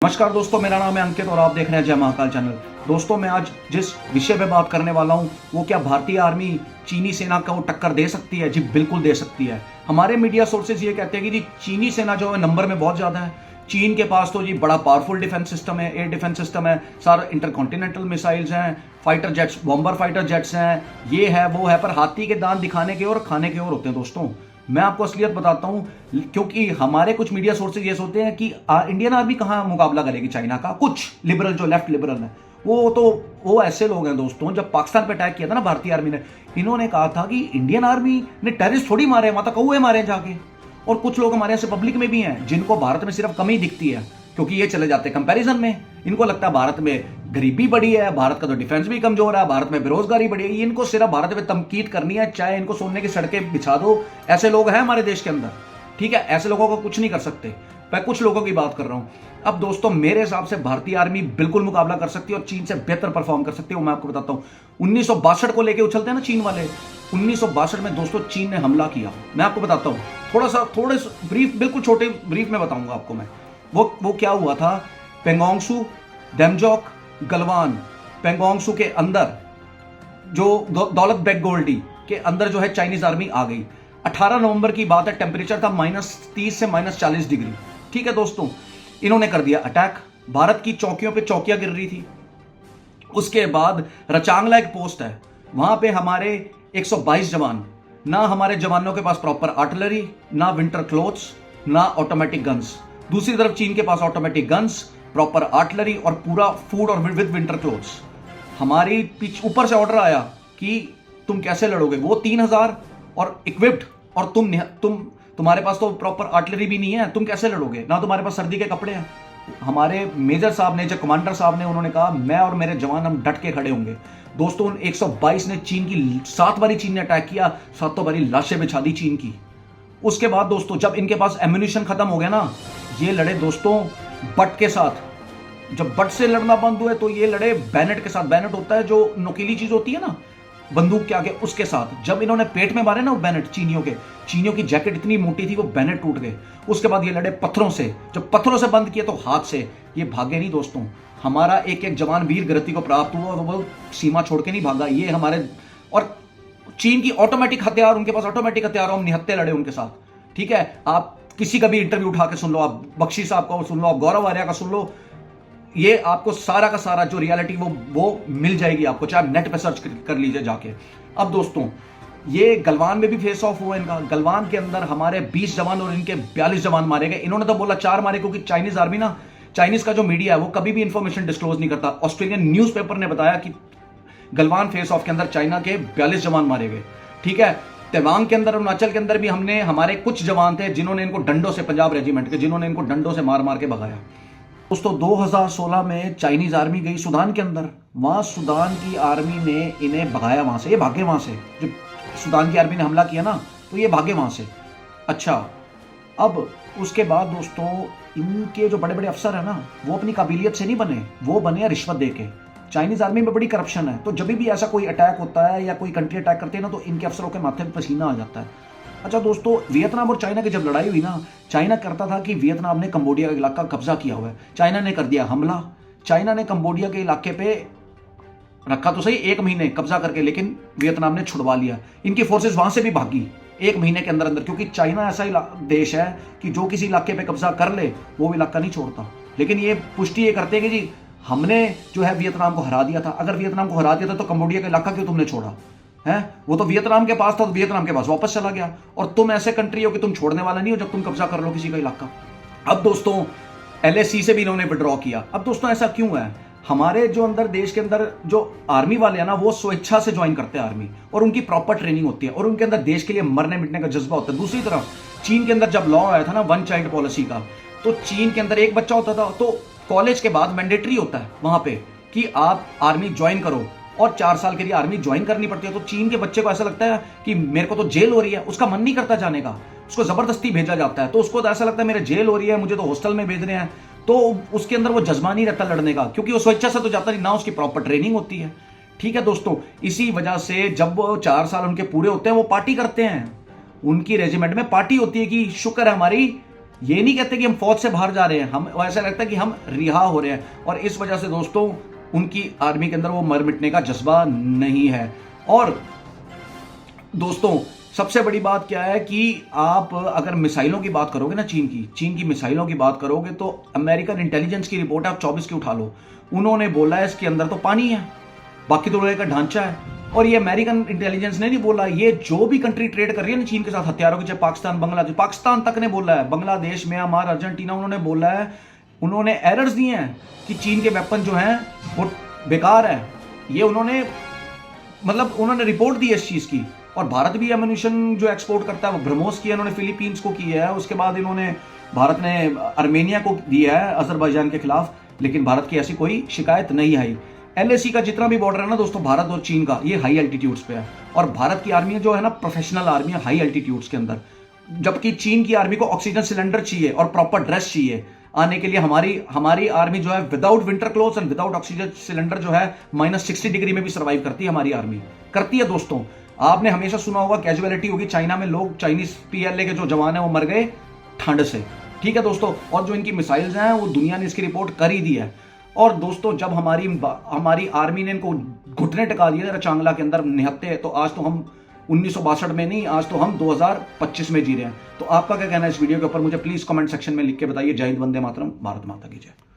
नमस्कार दोस्तों, मेरा नाम है अंकित और आप देख रहे हैं जय महाकाल चैनल। दोस्तों, मैं आज जिस विषय पे बात करने वाला हूं वो क्या भारतीय आर्मी चीनी सेना को टक्कर दे सकती है? जी बिल्कुल दे सकती है। हमारे मीडिया सोर्सेज ये कहते हैं कि जी चीनी सेना जो है नंबर में बहुत ज्यादा है। चीन के पास तो जी बड़ा पावरफुल डिफेंस सिस्टम है, एयर डिफेंस सिस्टम है, सारे इंटरकॉन्टिनेंटल मिसाइल्स हैं, fighter jets, bomber fighter jets हैं, ये है वो है, पर हाथी के दांत दिखाने के और खाने के और होते हैं। दोस्तों, मैं आपको असलियत बताता हूं, क्योंकि हमारे कुछ मीडिया सोर्सेज ये सोचते हैं कि इंडियन आर्मी कहां मुकाबला करेगी चाइना का। कुछ लिबरल जो लेफ्ट लिबरल है वो ऐसे लोग हैं दोस्तों, जब पाकिस्तान पे अटैक किया था ना भारतीय आर्मी ने, इन्होंने कहा था कि इंडियन आर्मी ने टेररिस्ट थोड़ी मारे, माता कौए मारे जाके। और कुछ लोग हमारे ऐसे पब्लिक में भी हैं जिनको भारत में सिर्फ कमी दिखती है, क्योंकि ये चले जाते हैं कंपैरिजन में। इनको लगता है भारत में गरीबी बढ़ी है, भारत का तो डिफेंस भी कमजोर है, भारत में बेरोजगारी बढ़ी है, इनको सिर्फ भारत में तमकीद करनी है, चाहे इनको सोने की सड़कें बिछा दो। ऐसे लोग हैं हमारे देश के अंदर, ठीक है। ऐसे लोगों को कुछ नहीं कर सकते। मैं कुछ लोगों की बात कर रहा हूं। अब दोस्तों, मेरे हिसाब से भारतीय आर्मी बिल्कुल मुकाबला कर सकती है और चीन से बेहतर परफॉर्म कर सकती है। मैं आपको बताता हूं, 1962 को लेके उछलते हैं ना चीन वाले। 1962 में दोस्तों चीन ने हमला किया। मैं आपको बताता हूं, थोड़े ब्रीफ, बिल्कुल छोटे ब्रीफ में बताऊंगा आपको मैं। वो क्या हुआ था, पेंगोंगसू, डेमजोक, गलवान, पेंगोंगसू के अंदर जो दौलत बेग गोल्डी के अंदर जो है चाइनीज आर्मी आ गई। 18 नवंबर की बात है, टेम्परेचर था -30 से -40 डिग्री, ठीक है दोस्तों। इन्होंने कर दिया अटैक, भारत की चौकियों पे चौकियां गिर रही थी। उसके बाद रचांगला एक पोस्ट है, वहां पे हमारे 122 जवान, ना हमारे जवानों के पास प्रॉपर आर्टिलरी, ना विंटर क्लोथ्स, ना ऑटोमेटिक गन्स। दूसरी तरफ चीन के पास ऑटोमेटिक गन्स, प्रॉपर आर्टिलरी और पूरा फूड और विद विंटर क्लोथ्स। हमारी ऊपर से ऑर्डर आया कि तुम कैसे लड़ोगे, वो 3000 और इक्विप्ड, और तुम्हारे पास तो प्रॉपर आर्टिलरी भी नहीं है, तुम कैसे लड़ोगे, ना तुम्हारे पास सर्दी के कपड़े हैं। हमारे मेजर साहब ने, जो कमांडर साहब ने, उन्होंने कहा मैं और मेरे जवान हम डट के खड़े होंगे। दोस्तों, 122 ने चीन की 7 बारी चीन ने अटैक किया, 7 बारी लाशें बिछा दी चीन की। उसके बाद दोस्तों, जब इनके पास एम्यूनिशन खत्म हो गया ना, ये लड़े दोस्तों बट के साथ। जब बट से लड़ना बंद हुए तो ये लड़े बैनेट के साथ। बैनेट होता है जो नुकीली चीज होती है ना बंदूक के आगे, उसके साथ। जब इन्होंने पेट में मारे ना वो बैनेट चीनियों की जैकेट इतनी मोटी थी, वो बैनेट टूट गए। उसके बाद ये लड़े पत्थरों से। जब पत्थरों से बंद किए तो हाथ से। ये भागे नहीं दोस्तों, हमारा एक एक जवान वीर गति को प्राप्त हुआ और वो सीमा छोड़ के नहीं भागा। ये हमारे और चीन की ऑटोमेटिक हथियार, उनके पास ऑटोमेटिक हथियार, हम निहत्ते लड़े उनके साथ, ठीक है। आप किसी का भी इंटरव्यू उठा के सुन लो, आप बख्शी साहब का सुन लो, आप गौरव आर्या का सुन लो, ये आपको सारा का सारा जो रियलिटी वो मिल जाएगी आपको, चाहे नेट पे सर्च कर लीजिए जाके। अब दोस्तों, ये गलवान में भी फेस ऑफ हुआ इनका। गलवान के अंदर हमारे 20 जवान और इनके 42 जवान मारे गए। इन्होंने तो बोला 4 मारे, क्योंकि चाइनीज आर्मी ना, चाइनीज का जो मीडिया है वो कभी भी इंफॉर्मेशन डिस्क्लोज नहीं करता। ऑस्ट्रेलियन न्यूज़पेपर ने बताया कि गलवान फेस ऑफ के अंदर चाइना के 42 जवान मारे गए, ठीक है। तवांग के अंदर, अरुणाचल के अंदर भी हमने, हमारे कुछ जवान थे जिन्होंने इनको डंडों से, पंजाब रेजिमेंट के, जिन्होंने इनको डंडों से मार मार के भगाया। दोस्तों, 2016 में चाइनीज आर्मी गई सुदान के अंदर, वहां सुदान की आर्मी ने इन्हें भगाया वहां से। ये भागे वहां से, जब सुदान की आर्मी ने हमला किया ना तो ये भागे वहां से। अच्छा, अब उसके बाद दोस्तों, इनके जो बड़े बड़े अफसर है ना, वो अपनी काबिलियत से नहीं बने, वो बने रिश्वत देके। चाइनीज आर्मी में बड़ी करप्शन है, तो जब भी ऐसा कोई अटैक होता है या कोई कंट्री अटैक करती है ना, तो इनके अफसरों के माथे में पसीना आ जाता है। अच्छा दोस्तों, वियतनाम और चाइना की जब लड़ाई हुई ना, चाइना करता था कि वियतनाम ने कंबोडिया का इलाका कब्जा किया हुआ है, चाइना ने कर दिया हमला। चाइना ने कंबोडिया के इलाके पे रखा तो सही 1 महीने कब्जा करके, लेकिन वियतनाम ने छुड़वा लिया। इनकी फोर्सेस वहां से भी भागी 1 महीने के अंदर अंदर, क्योंकि चाइना ऐसा देश है कि जो किसी इलाके पे कब्जा कर ले वो इलाका नहीं छोड़ता। लेकिन ये पुष्टि ये करते हैं कि जी हमने जो है वियतनाम को हरा दिया था। अगर वियतनाम को हरा दिया था तो कंबोडिया का इलाका क्यों तुमने छोड़ा है? वो तो वियतनाम के पास था, तो वियतनाम के पास वापस चला गया। और तुम ऐसे कंट्री हो कि तुम छोड़ने वाला नहीं हो जब तुम कब्जा कर लो किसी का इलाका। अब दोस्तों, LAC से भी इन्होंने विड्रॉ किया। अब दोस्तों, ऐसा क्यों है? हमारे जो अंदर देश के अंदर जो आर्मी वाले हैं ना, वो स्वेच्छा से ज्वाइन करते हैं आर्मी, और उनकी प्रॉपर ट्रेनिंग होती है, और उनके अंदर देश के लिए मरने मिटने का जज्बा होता है। दूसरी तरफ चीन के अंदर जब लॉ आया था ना 1 चाइल्ड पॉलिसी का, तो चीन के अंदर एक बच्चा होता था, तो कॉलेज के बाद मैंडेटरी होता है वहां पे कि आप आर्मी ज्वाइन करो, और 4 साल के लिए आर्मी ज्वाइन करनी पड़ती है। तो चीन के बच्चे को ऐसा लगता है कि मेरे को तो जेल हो रही है, उसका मन नहीं करता जाने का, उसको जबरदस्ती भेजा जाता है। तो उसको तो ऐसा लगता है मेरे जेल हो रही है, मुझे तो हॉस्टल में भेज रहे हैं, तो उसके अंदर वो जज्बा नहीं रहता लड़ने का, क्योंकि वो स्वेच्छा से तो जाता नहीं, ना उसकी प्रॉपर ट्रेनिंग होती है, ठीक है दोस्तों। इसी वजह से जब वो 4 साल उनके पूरे होते हैं, वो पार्टी करते हैं। उनकी रेजिमेंट में पार्टी होती है कि शुक्र है हमारी ये नहीं कहते कि हम फौज से बाहर जा रहे हैं, हम ऐसा लगता है कि हम रिहा हो रहे हैं। और इस वजह से दोस्तों उनकी आर्मी के अंदर वो मर मिटने का जज्बा नहीं है। और दोस्तों सबसे बड़ी बात क्या है कि आप अगर मिसाइलों की बात करोगे ना, चीन की मिसाइलों की बात करोगे तो अमेरिकन इंटेलिजेंस की रिपोर्ट आप 24 की उठा लो, उन्होंने बोला है इसके अंदर तो पानी है, बाकी तो लोहे का ढांचा है। और ये अमेरिकन इंटेलिजेंस ने नहीं बोला, ये जो भी कंट्री ट्रेड कर रही है ना चीन के साथ हथियारों की, चाहे पाकिस्तान, बांग्लादेश, पाकिस्तान तक ने बोला है, बांग्लादेश, म्यांमार, अर्जेंटीना, उन्होंने बोला है, उन्होंने एरर्स दिए हैं कि चीन के वेपन जो हैं वो बेकार है। ये उन्होंने मतलब उन्होंने रिपोर्ट दी है इस चीज की। और भारत भी एम्यूनिशन जो एक्सपोर्ट करता है वो ब्रह्मोस किया इन्होंने, फिलीपींस को किया है, उसके बाद इन्होंने भारत ने अर्मेनिया को दिया है अजरबैजान के खिलाफ, लेकिन भारत की ऐसी कोई शिकायत नहीं आई। एलएसी का जितना भी बॉर्डर है ना दोस्तों भारत और चीन का, ये हाई एल्टीट्यूड्स पे है। और भारत की आर्मी जो है ना प्रोफेशनल आर्मी है हाई एल्टीट्यूड्स के अंदर, जबकि चीन की आर्मी को ऑक्सीजन सिलेंडर चाहिए और प्रॉपर ड्रेस चाहिए आने के लिए। हमारी आर्मी जो है without winter clothes and without oxygen cylinder जो है -60 डिग्री में भी सर्वाइव करती है हमारी आर्मी, करती है दोस्तों। आपने हमेशा सुना होगा कैजुअलिटी होगी चाइना में, लोग चाइनीज पीएलए के जो जवान है वो मर गए ठंड से, ठीक है दोस्तों। और जो इनकी मिसाइल्स हैं वो दुनिया ने इसकी रिपोर्ट कर ही दी है। और दोस्तों जब हमारी आर्मी ने इनको घुटने टिका दिए चांगला के अंदर निहत्ते, तो आज तो हम 1962 में नहीं, आज तो हम 2025 में जी रहे हैं। तो आपका क्या कहना है इस वीडियो के ऊपर, मुझे प्लीज कमेंट सेक्शन में लिख के बताइए। जय हिंद, वंदे मातरम, भारत माता की जय।